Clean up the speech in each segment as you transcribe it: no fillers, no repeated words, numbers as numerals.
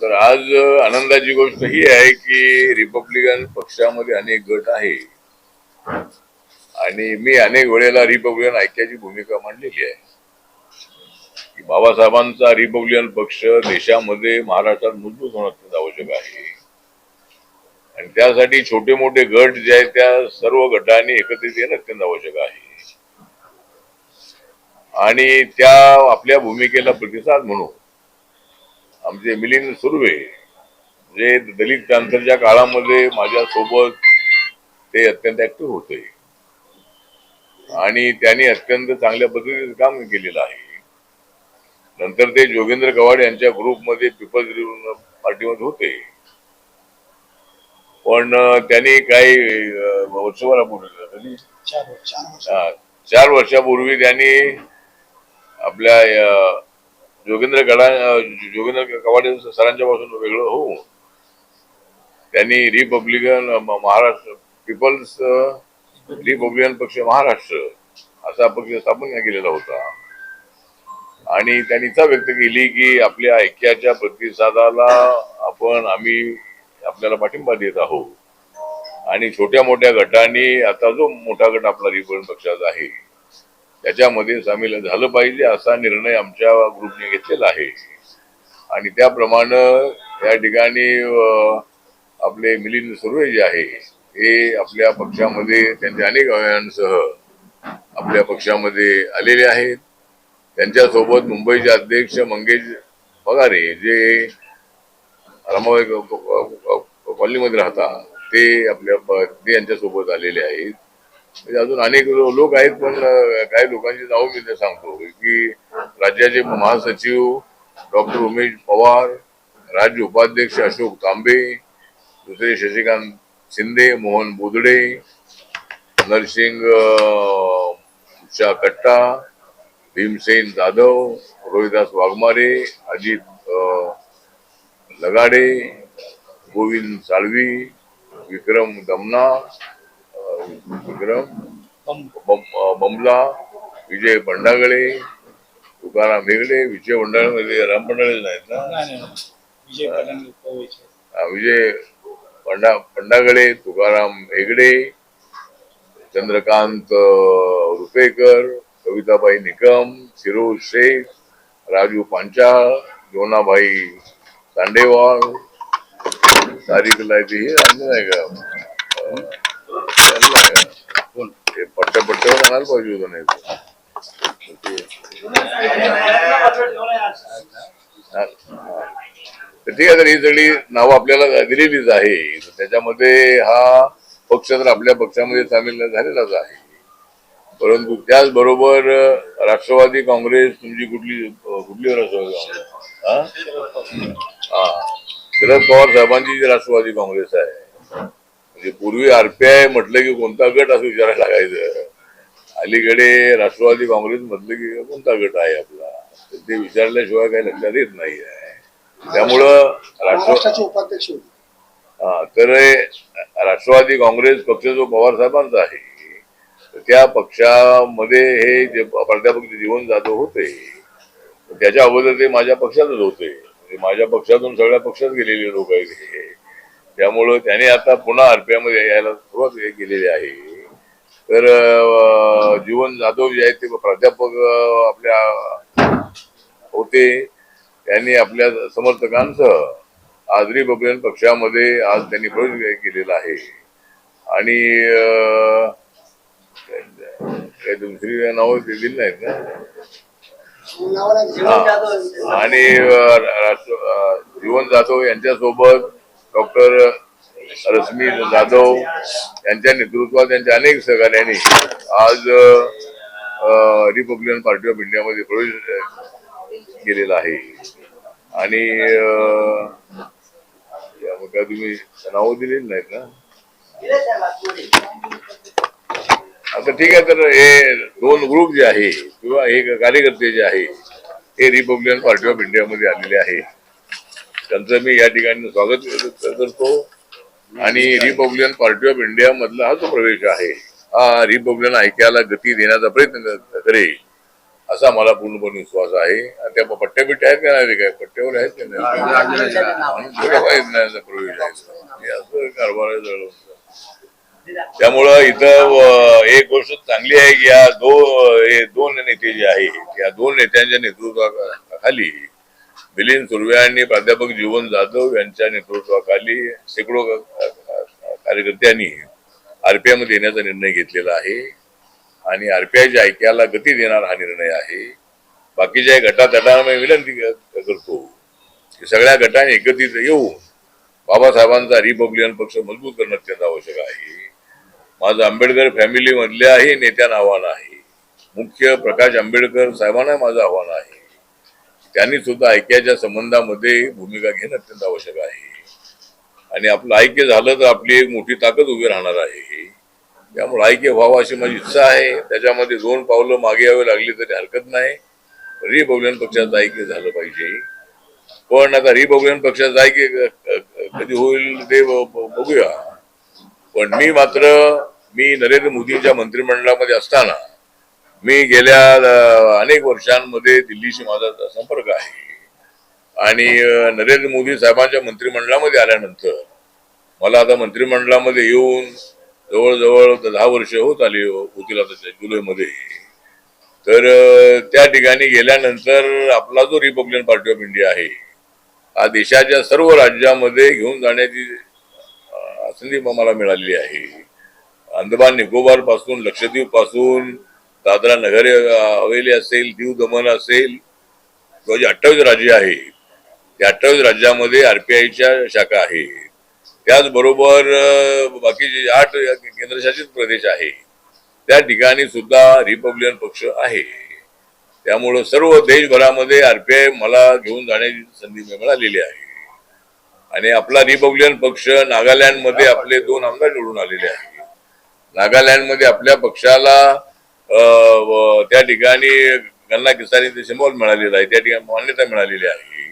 तर आज आनंदाची गोष्ट ही आहे की रिपब्लिकन पक्षामध्ये अनेक गट आहे आणि मी अनेक वेळेला रिपब्लिकन ऐक्याची भूमिका मांडलेली आहे की बाबासाहेबांचा रिपब्लिकन पक्ष देशामध्ये महाराष्ट्रात मजबूत होणं आवश्यक आहे आणि त्यासाठी छोटे मोठे गट जे आहेत त्या सर्व गटांनी एकत्रित येणं अत्यंत आवश्यक आहे आणि त्या आपल्या भूमिकेला प्रतिसाद म्हणून आमचे मिलिंद सुर्वे जे दलित क्रांतीच्या काळामध्ये माझ्या सोबत ते अत्यंत ऍक्टिव्ह होते आणि त्यांनी अत्यंत चांगल्या पद्धतीने काम केलेलं आहे. नंतर ते जोगेंद्र कवाड यांच्या ग्रुपमध्ये पीपल्स पार्टीमध्ये होते पण त्यांनी काही वर्षभरापूर्वी 4 वर्षापूर्वी त्यांनी आपल्या जोगेंद्र कवाड सरांच्या पासून वेगळं होऊन त्यांनी रिपब्लिकन महाराष्ट्र पीपल्स रिपब्लिकन पक्ष महाराष्ट्र असा पक्ष स्थापन केलेला होता आणि त्यांनी इच्छा व्यक्त केली की आपल्या ऐक्याच्या प्रतिसादाला आम्ही आपल्याला पाठिंबा देत आहोत आणि छोट्या मोठ्या गटांनी आता जो मोठा गट आपला रिपब्लिकन पक्षाचा आहे त्याच्यामध्ये सामील झालं पाहिजे असा निर्णय आमच्या ग्रुपने घेतलेला आहे आणि त्याप्रमाणे या ठिकाणी आपले मिलिंद सुर्वे जे आहे हे आपल्या पक्षामध्ये त्यांच्या अनेक अवयवांसह आपल्या पक्षामध्ये आलेले आहेत. त्यांच्यासोबत मुंबईचे अध्यक्ष मंगेश पगारे जे रामाबाई कॉलनीमध्ये राहतात ते यांच्यासोबत आलेले आहेत. म्हणजे अजून अनेक लोक आहेत पण काही लोकांची नावं मी सांगतो की राज्याचे महासचिव डॉक्टर उमेश पवार, राज्य उपाध्यक्ष अशोक तांबे, दुसरे शशिकांत शिंदे, मोहन बोदडे, नरसिंग उषा कट्टा, भीमसेन जाधव, रोहिदास वाघमारे, अजित लगाडे, गोविंद साळवी, विक्रम दमना, बमला, विजय पंडागळे, तुकाराम हेगडे, विजय पंडागळे राम पंडागळे नाहीत ना, विजय पंडागळे, तुकाराम हेगडे, चंद्रकांत रुपेकर, कविताबाई निकम, फिरोज शेख, राजू पांचाळ, जोनाबाई तांडेवाळ, तारीखला हे नाही का पट्ट्यावर आणायला पाहिजे होतं नाही तर ठीक आहे. तर ही सगळी नावं आपल्याला दिलेलीच आहे. त्याच्यामध्ये हा पक्ष तर आपल्या पक्षामध्ये सामील झालेलाच आहे परंतु त्याचबरोबर राष्ट्रवादी काँग्रेस तुमची कुठली राष्ट्रवादी काँग्रेस शरद पवार साहेबांची जी राष्ट्रवादी काँग्रेस आहे म्हणजे पूर्वी आरपीआय म्हटलं की कोणता गट असं विचारायला लागायचं. अलीकडे राष्ट्रवादी काँग्रेस म्हटलं की कोणता गट आहे आपला ते विचारल्याशिवाय काही लक्षात येत नाही आहे. त्यामुळं उपाध्यक्ष तर राष्ट्रवादी काँग्रेस पक्ष जो पवार साहेबांचा आहे त्या पक्षामध्ये हे जे प्राध्यापक जीवन जाधव होते त्याच्या अगोदर ते माझ्या पक्षातच होते. माझ्या पक्षातून सगळ्या पक्षात गेलेले लोक आहेत त्यामुळं त्याने आता पुन्हा आरपीआय मध्ये यायला सुरुवात केलेली आहे. तर जीवन जाधव जे आहेत ते प्राध्यापक आपल्या होते त्यांनी आपल्या समर्थकांसह आज रिपब्लिकन पक्षामध्ये आज त्यांनी प्रवेश केलेला आहे आणि काही दुसरी नावं दिली नाहीत ना आणि जीवन जाधव यांच्यासोबत डॉक्टर रश्मी जाधव यांच्या नेतृत्वात त्यांच्या अनेक सहकार्यांनी आज रिपब्लिकन पार्टी ऑफ इंडियामध्ये प्रवेश केलेला आहे आणि काय तुम्ही नावं दिलेली नाहीत ना आता ठीक आहे. तर हे 2 ग्रुप जे आहे किंवा हे कार्यकर्ते जे आहे हे रिपब्लिकन पार्टी ऑफ इंडियामध्ये आलेले आहे त्यांचं मी या ठिकाणी स्वागत करतो आणि रिपब्लिकन पार्टी ऑफ इंडिया मधला हा जो प्रवेश आहे हा रिपब्लिकन ऐक्याला गती देण्याचा प्रयत्न करेल असा मला पूर्णपणे विश्वास आहे. आणि त्या पट्ट्या बिट्ट्या आहेत का नाही, काय पट्ट्यावर आहेत का नाही प्रोव्हिजन असं कारभार आहे. त्यामुळं इथं एक गोष्ट चांगली आहे की हे दोन नेते जे आहेत या दोन नेत्यांच्या नेतृत्वाखाली मिलिंद सुर्वे आणि प्राध्यापक जीवन जाधव यांच्या नेतृत्वाखाली शेकडो कार्यकर्त्यांनी आरपीआय मध्ये येण्याचा निर्णय घेतलेला आहे. आणि आरपीआयच्या ऐक्याला गती देणार हा निर्णय आहे. बाकीच्या गटातटांना मी विनंती करतो की सगळ्या गटांनी एकत्रित येऊन बाबासाहेबांचा रिपब्लिकन पक्ष मजबूत करणं अत्यंत आवश्यक आहे. माझं आंबेडकर फॅमिली मधल्याही नेत्यांना आव्हान आहे. मुख्य प्रकाश आंबेडकर साहेबांना माझं आव्हान आहे. त्यांनी सुद्धा ऐक्याच्या संबंधामध्ये भूमिका घेणं अत्यंत आवश्यक आहे. आणि आपलं ऐक्य झालं तर आपली एक मोठी ताकद उभी राहणार आहे. त्यामुळे ऐक्य व्हावं अशी माझी इच्छा आहे. त्याच्यामध्ये 2 पावलं मागे यावे लागली तरी हरकत नाही. रिपब्लिकन पक्षाचं ऐक्य झालं पाहिजे. पण आता रिपब्लिकन पक्षाचं ऐक्य कधी होईल ते बघूया. पण मी नरेंद्र मोदींच्या मंत्रिमंडळामध्ये असताना मी गेल्या अनेक वर्षांमध्ये दिल्लीशी माझा संपर्क आहे. आणि नरेंद्र मोदी साहेबांच्या मंत्रिमंडळामध्ये आल्यानंतर मला आता मंत्रिमंडळामध्ये येऊन जवळजवळ 10 वर्ष होतील आता जुलैमध्ये. तर त्या ठिकाणी गेल्यानंतर आपला जो रिपब्लिकन पार्टी ऑफ इंडिया आहे हा देशाच्या सर्व राज्यामध्ये घेऊन जाण्याची संधी मला मिळालेली आहे. अंदमान निकोबार पासून लक्षद्वीप पासून दादरा नगर हवेली असेल, दीव दमन असेल, जे 28 राज्य आहे त्या 28 राज्यामध्ये आरपीआयच्या शाखा आहेत. त्याचबरोबर बाकीचे 8 केंद्रशासित प्रदेश आहे त्या ठिकाणी सुद्धा रिपब्लिकन पक्ष आहे. त्यामुळं सर्व देशभरामध्ये आरपीआय मला घेऊन जाण्याची संधी मिळालेली आहे. आणि आपला रिपब्लिकन पक्ष नागालँडमध्ये आपले 2 आमदार निवडून आलेले आहेत. नागालँडमध्ये आपल्या पक्षाला त्या ठिकाणी गन्ना किसानी सिम्बॉल मिळालेला आहे, त्या ठिकाणी मान्यता मिळालेली आहे.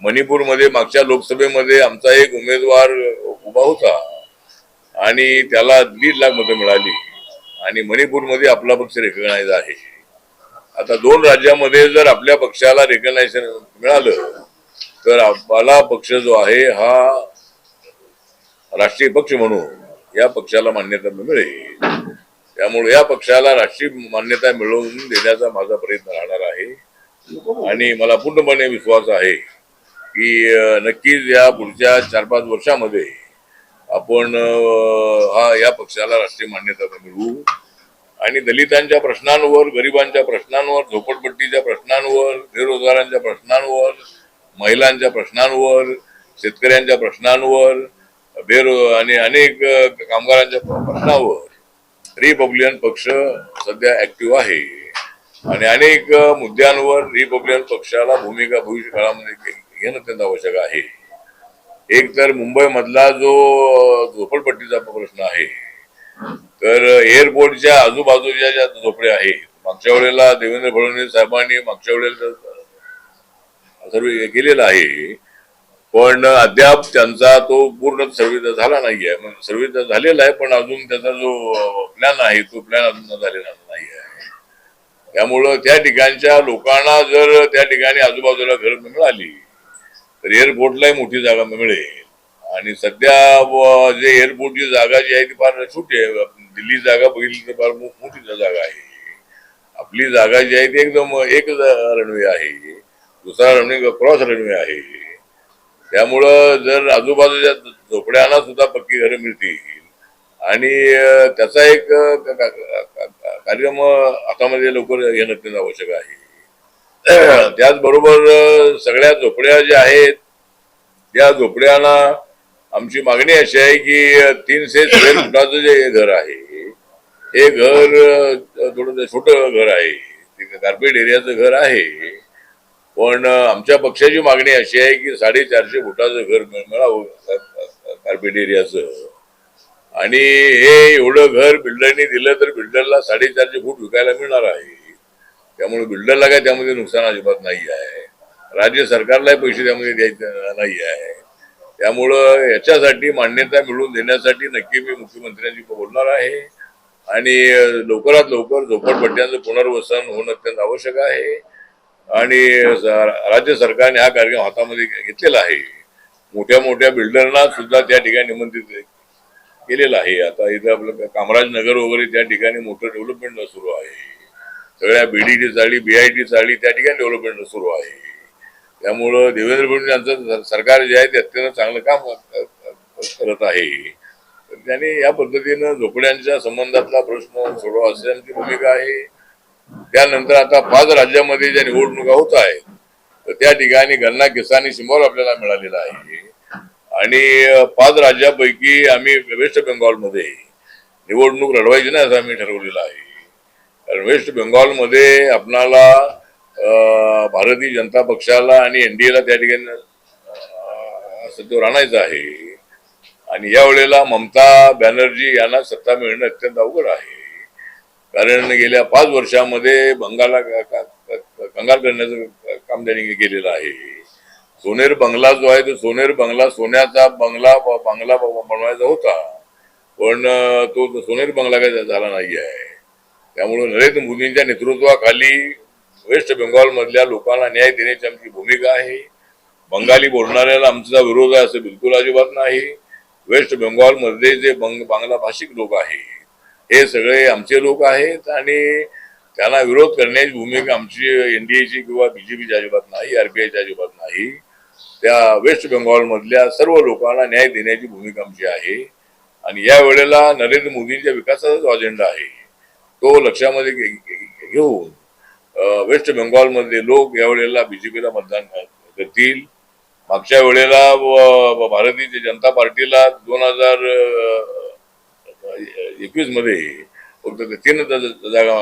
मणिपूरमध्ये मागच्या लोकसभेमध्ये आमचा एक उमेदवार उभा होता आणि त्याला 1.5 लाख मतं मिळाली. आणि मणिपूरमध्ये आपला पक्ष रेकग्नाइज आहे. आता 2 राज्यामध्ये जर आपल्या पक्षाला रेकग्नायझेशन मिळालं तर आपला पक्ष जो आहे हा राष्ट्रीय पक्ष म्हणून या पक्षाला मान्यता मिळेल. त्यामुळे या पक्षाला राष्ट्रीय मान्यता मिळवून देण्याचा माझा प्रयत्न राहणार आहे. आणि मला पूर्णपणे विश्वास आहे की नक्कीच या पुढच्या 4-5 वर्षामध्ये आपण या पक्षाला राष्ट्रीय मान्यता मिळवू. आणि दलितांच्या प्रश्नांवर, गरिबांच्या प्रश्नांवर, झोपडपट्टीच्या प्रश्नांवर, बेरोजगारांच्या प्रश्नांवर, महिलांच्या प्रश्नांवर, शेतकऱ्यांच्या प्रश्नांवर, आणि अनेक कामगारांच्या प्रश्नावर रिपब्लिकन पक्ष सध्या ऍक्टिव्ह आहे. आणि अनेक मुद्द्यांवर रिपब्लिकन पक्षाला भूमिका भविष्य काळामध्ये घेणं अत्यंत आवश्यक आहे. एक तर मुंबई मधला जो झोपडपट्टीचा प्रश्न आहे, तर एअरपोर्टच्या आजूबाजूच्या ज्या झोपड्या आहेत, मागच्या वेळेला देवेंद्र फडणवीस साहेबांनी मागच्या वेळेला सर्वे केलेला आहे. पण अद्याप त्यांचा तो पूर्ण सर्वे झाला नाहीये. सर्वे झालेला आहे पण अजून त्याचा जो प्लॅन आहे तो प्लॅन अजून झालेला नाही आहे. त्यामुळं त्या ठिकाणच्या लोकांना जर त्या ठिकाणी आजूबाजूला घर मिळाली तर एअरपोर्टलाही मोठी जागा मिळेल. आणि सध्या जे एअरपोर्टची जागा जी आहे ती फार छोटी आहे. दिल्ली जागा बघितली तर फार मोठी जागा आहे. आपली जागा जी आहे ती एकदम एक रनवे आहे, दुसरा रनवे क्रॉस रनवे आहे. त्यामुळं जर आजूबाजूच्या झोपड्यांना सुद्धा पक्की घरं मिळतील आणि त्याचा एक कार्यक्रम हातामध्ये लवकर येणं अत्यंत आवश्यक आहे. त्याचबरोबर सगळ्या झोपड्या ज्या आहेत त्या झोपड्यांना आमची मागणी अशी आहे की 300 स्क्वेअर फुटाचं जे घर आहे हे घर थोडं छोटं घर आहे, कार्पेट एरियाचं घर आहे. पण आमच्या पक्षाची मागणी अशी आहे की 450 फुटाचं घर मिळावं कार्पेट एरियाचं. आणि हे एवढं घर बिल्डरने दिलं तर बिल्डरला 450 फूट विकायला मिळणार आहे. त्यामुळे बिल्डरला काय त्यामध्ये नुकसान अजिबात नाही आहे. राज्य सरकारलाही पैसे त्यामध्ये द्यायचे नाही आहे. त्यामुळं याच्यासाठी मान्यता मिळवून देण्यासाठी नक्की मी मुख्यमंत्र्यांशी बोलणार आहे. आणि लवकरात लवकर झोपडपट्ट्यांचं पुनर्वसन होणं अत्यंत आवश्यक आहे. आणि राज्य सरकारने हा कार्यक्रम हातामध्ये घेतलेला आहे. मोठ्या मोठ्या बिल्डरना सुद्धा त्या ठिकाणी निमंत्रित केलेलं आहे. आता इथं आपलं कामराज नगर वगैरे त्या ठिकाणी मोठं डेव्हलपमेंट सुरू आहे. सगळ्या बीडीटी चाळी बीआयटी चाळी त्या ठिकाणी डेव्हलपमेंट सुरू आहे. त्यामुळं देवेंद्र फडणवीस यांचं सरकार जे आहे ते अत्यंत चांगलं काम करत आहे. त्यांनी या पद्धतीनं झोपड्यांच्या संबंधातला प्रश्न सोडवा अशी आमची भूमिका आहे. त्यानंतर आता 5 राज्यामध्ये ज्या निवडणुका होत आहेत तर त्या ठिकाणी गन्ना किसानी सिम्बॉल आपल्याला मिळालेला आहे. आणि 5 राज्यापैकी आम्ही वेस्ट बेंगॉलमध्ये निवडणूक लढवायची नाही असं आम्ही ठरवलेलं आहे. कारण वेस्ट बेंगॉलमध्ये आपणाला भारतीय जनता पक्षाला आणि एनडीएला त्या ठिकाणी सत्तेवर आणायचं आहे. आणि या वेळेला ममता बॅनर्जी यांना सत्ता मिळणं अत्यंत अवघड आहे. कारण गेल्या 5 वर्षामध्ये बंगालला कंगाल करण्याचं काम त्यांनी केलेलं आहे. सोनेर बंगला जो आहे तो सोनेर बंगला सोन्याचा बंगला बनवायचा होता, पण तो सोनेर बंगला काही झाला नाही आहे. त्यामुळे नरेंद्र मोदींच्या नेतृत्वाखाली वेस्ट बेंगॉल मधल्या लोकांना न्याय देण्याची आमची भूमिका आहे. बंगाली बोलणाऱ्याला आमचा विरोध आहे असं बिलकुल अजिबात नाही. वेस्ट बेंगॉल मध्ये जे बांगला भाषिक लोक आहेत हे सगळे आमचे लोक आहेत आणि त्यांना विरोध करण्याची भूमिका आमची एनडीएची किंवा बीजेपीची अजिबात नाही, आरपीआयची अजिबात नाही. त्या वेस्ट बेंगॉल मधल्या सर्व लोकांना न्याय देण्याची भूमिका आमची आहे. आणि या वेळेला नरेंद्र मोदींच्या विकासाचा जो अजेंडा आहे तो लक्षामध्ये घेऊन वेस्ट बेंगॉल मधले लोक यावेळेला बीजेपीला मतदान करतील. मागच्या वेळेला भारतीय जनता पार्टीला 2021 मध्ये फक्त 3 जागा,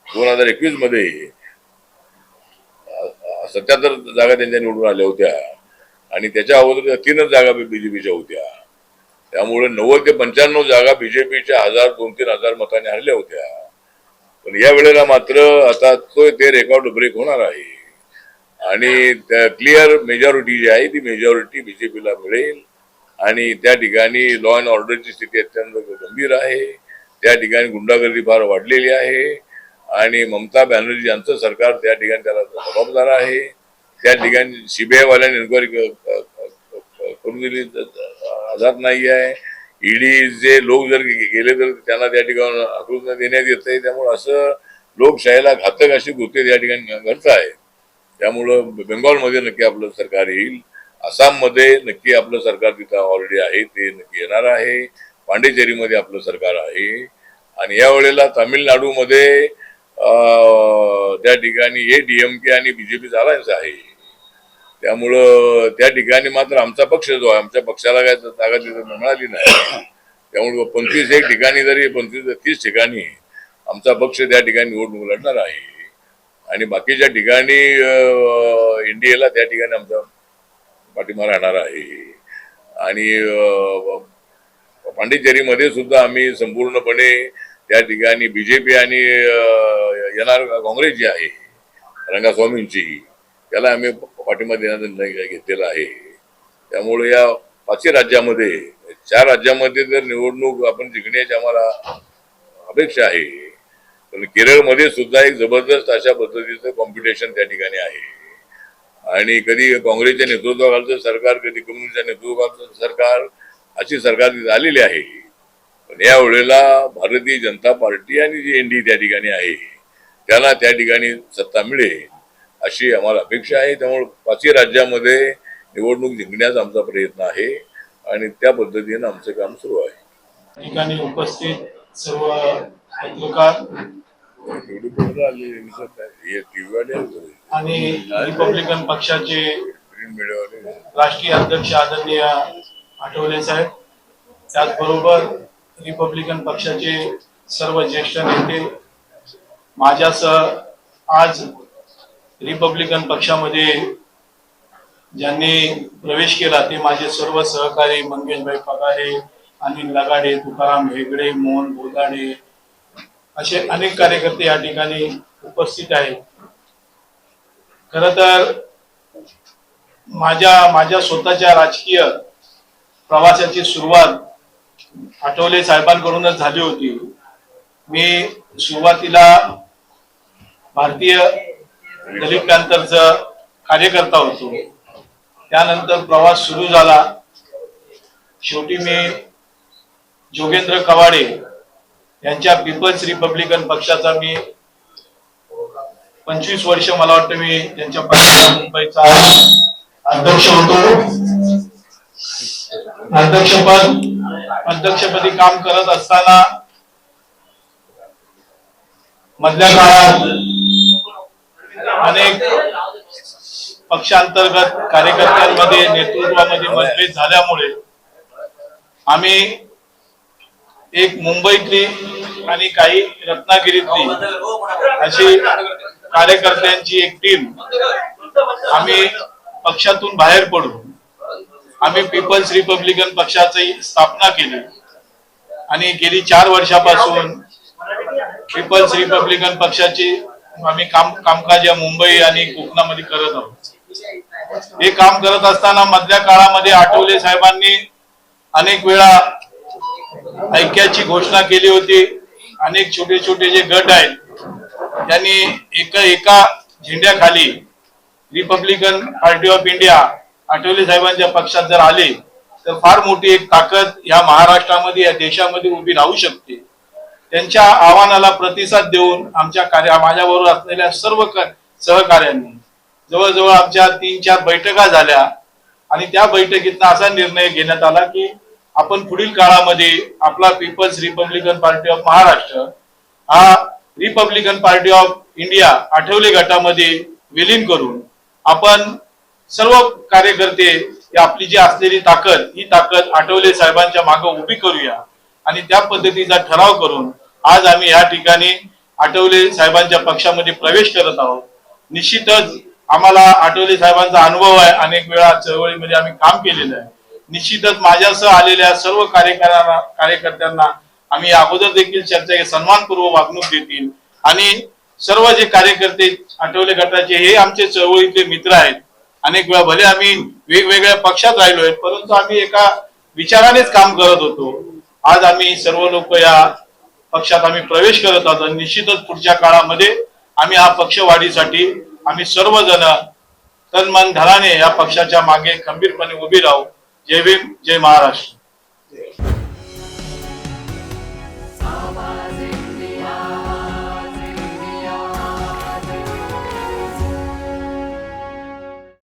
2021 मध्ये 77 जागा त्यांच्या निवडून आल्या होत्या आणि त्याच्या अगोदर 3 जागा बीजेपीच्या होत्या. त्यामुळे 90 ते 95 जागा बीजेपीच्या 2,000-3,000 मतांनी हरल्या होत्या. पण या वेळेला मात्र आता ते रेकॉर्ड ब्रेक होणार आहे आणि क्लिअर मेजॉरिटी जी आहे ती मेजॉरिटी बीजेपीला मिळेल. आणि त्या ठिकाणी लॉ अँड ऑर्डरची स्थिती अत्यंत गंभीर आहे. त्या ठिकाणी गुंडागर्दी फार वाढलेली आहे आणि ममता बॅनर्जी यांचं सरकार त्या ठिकाणी त्याला जबाबदार आहे. त्या ठिकाणी सीबीआय वाल्यांनी इन्क्वायरी करून दिली आधार नाही आहे. ईडीचे लोक जर गेले तर त्यांना त्या ठिकाणी आकृती देण्यात येत आहे. त्यामुळे असं लोकशाहीला घातक अशी कृत्य त्या ठिकाणी घडत आहे. त्यामुळं बेंगॉलमध्ये नक्की आपलं सरकार येईल. आसाममध्ये नक्की आपलं सरकार तिथं ऑलरेडी आहे, ते नक्की येणार आहे. पांडिचेरीमध्ये आपलं सरकार आहे. आणि या वेळेला तामिळनाडूमध्ये त्या ठिकाणी डीएमके आणि बीजेपीचा अलायन्स आहे. त्यामुळं त्या ठिकाणी मात्र आमचा पक्ष जो आहे, आमच्या पक्षाला काय जागा तिथं मिळाली नाही. त्यामुळे 25 ठिकाणी जरी 25-30 ठिकाणी आमचा पक्ष त्या ठिकाणी निवडणूक लढणार आहे. आणि बाकीच्या ठिकाणी एनडीएला त्या ठिकाणी आमचा पाठिंबा राहणार आहे. आणि पांडिचेरीमध्ये सुद्धा आम्ही संपूर्णपणे त्या ठिकाणी बीजेपी आणि येणार काँग्रेस जी आहे रंगास्वामींची त्याला आम्ही पाठिंबा देण्याचा निर्णय घेतलेला आहे. त्यामुळे या 5 राज्यामध्ये 4 राज्यामध्ये जर निवडणूक आपण जिंकण्याची आम्हाला अपेक्षा आहे. पण केरळमध्ये सुद्धा एक जबरदस्त अशा पद्धतीचं कॉम्पिटिशन त्या ठिकाणी आहे. आणि कधी काँग्रेसच्या नेतृत्वाखालचं सरकार, कधी कम्युनिस्टच्या नेतृत्वाखालचं सरकार, अशी सरकार तिथे आलेली आहे. पण या वेळेला भारतीय जनता पार्टी आणि जी एनडीए त्या ठिकाणी आहे त्याला त्या ठिकाणी सत्ता मिळेल अशी आम्हाला अपेक्षा आहे. त्यामुळे 5 राज्यामध्ये निवडणूक जिंकण्याचा आमचा प्रयत्न आहे आणि त्या पद्धतीने आमचं काम सुरू आहे. ठिकाणी उपस्थित सर्व पत्रकार आणि रिपब्लिकन पक्षाचे राष्ट्रीय अध्यक्ष आदरणीय आठवले साहेब, त्याचबरोबर रिपब्लिकन पक्षाचे सर्व ज्येष्ठ नेते, माझ्यासह आज रिपब्लिकन पक्षामध्ये ज्यांनी प्रवेश केला ते माझे सर्व सहकारी मंगेशभाई पगारे, अनिल लगाडे, तुकाराम हेगडे, मोहन बोदाडे असे अनेक कार्यकर्ते या ठिकाणी उपस्थित आहेत. खर तर माझ्या स्वतःच्या राजकीय प्रवासाची सुरुवात आठवले साहेबांकडूनच झाली होती. मी सुरुवातीला भारतीय दलित पॅंथरचा कार्यकर्ता होतो. त्यानंतर प्रवास सुरू झाला. शेवटी मी जोगेंद्र कवाडे यांच्या पीपल्स रिपब्लिकन पक्षाचा मी 25 वर्ष मला वाटतं मी त्यांच्या पक्षाचा मुंबईचा अध्यक्ष होतो. अध्यक्षपदी काम करत असताना मधल्या काळात अनेक पक्षांतर्गत कार्यकर्त्यांमध्ये नेतृत्वामध्ये मतभेद झाल्यामुळे आम्ही एक मुंबईतली आणि काही रत्नागिरीतली अशी कार्यकर्त्यांची एक टीम आम्ही पक्षातून बाहेर पडून आम्ही पीपल्स रिपब्लिकन पक्षाची स्थापना केली आणि गेली 4 वर्षापासून पीपल्स रिपब्लिकन पक्षाची आम्ही कामकाज या मुंबई आणि कोकणामध्ये करत आहोत. हे काम करत असताना मधल्या काळामध्ये आठवले साहेबांनी अनेक वेळा ऐक्याची घोषणा केली होती. अनेक छोटे छोटे जे गट आहेत त्यांनी एका झेंड्याखाली Republican Party of India Athawale साहेबांच्या पक्षात जर आले तर फार मोठी एक ताकद या महाराष्ट्रामध्ये या देशामध्ये उभी राहू शकते. त्यांच्या आव्हानाला प्रतिसाद देऊन माझ्याबरोबर असलेल्या सर्व सहकार्यांनी जवळजवळ आमच्या 3-4 बैठका झाल्या आणि त्या बैठकीतून असा निर्णय घेण्यात आला की आपण पुढील काळामध्ये आपला Peoples Republican Party of Maharashtra हा Republican Party of India Athawale गटामध्ये विलीन करून आपण सर्व कार्यकर्ते आपली जी असलेली ताकद ही ताकद आठवले साहेबांच्या मागे उभी करूया आणि त्या पद्धतीचा ठराव करून आज आम्ही या ठिकाणी आठवले साहेबांच्या पक्षामध्ये प्रवेश करत आहोत. निश्चितच आम्हाला आठवले साहेबांचा अनुभव आहे. अनेक वेळा चळवळीमध्ये आम्ही काम केलेलं आहे. निश्चितच माझ्यासह आलेल्या सर्व कार्यकर्त्यांना आम्ही अगोदर देखील चर्चा सन्मानपूर्वक वागणूक देतील आणि सर्व जे कार्यकर्ते आठवले गटाचे हे आमचे चळवळीतले मित्र आहेत. अनेक वेळा भले आम्ही वेगवेगळ्या पक्षात राहिलोय परंतु आम्ही एका विचारानेच काम करत होतो. आज आम्ही सर्व लोक या पक्षात आम्ही प्रवेश करत आहोत आणि निश्चितच पुढच्या काळामध्ये आम्ही हा पक्षवाढीसाठी आम्ही सर्वजण तन मन धनाने या पक्षाच्या मागे खंबीरपणे उभी राहू. जय भीम, जय महाराष्ट्र.